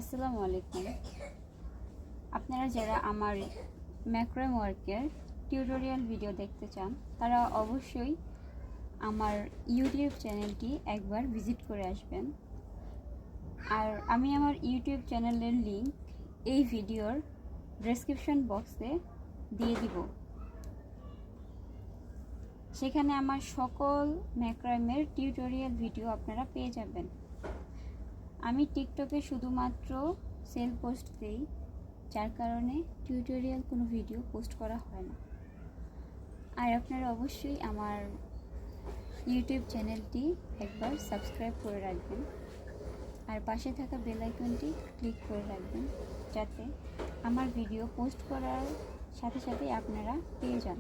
আসসালামু আলাইকুম। আপনারা যারা আমার ম্যাক্রোম ওয়ার্কের টিউটোরিয়াল ভিডিও দেখতে চান তারা অবশ্যই আমার ইউটিউব চ্যানেলটি একবার ভিজিট করে আসবেন। আর আমি আমার ইউটিউব চ্যানেলের লিংক এই ভিডিওর ডেসক্রিপশন বক্সে দিয়ে দিব। সেখানে আমার সকল ম্যাক্রোমের টিউটোরিয়াল ভিডিও আপনারা পেয়ে যাবেন। আমি টিকটকে শুধুমাত্র সেল পোস্ট দিই, যার কারণে টিউটোরিয়াল কোনো ভিডিও পোস্ট করা হয় না। আর আপনারা অবশ্যই আমার ইউটিউব চ্যানেলটি একবার সাবস্ক্রাইব করে রাখবেন আর পাশে থাকা বেল আইকনটি ক্লিক করে রাখবেন, যাতে আমার ভিডিও পোস্ট করার সাথে সাথে আপনারা পেয়ে যান।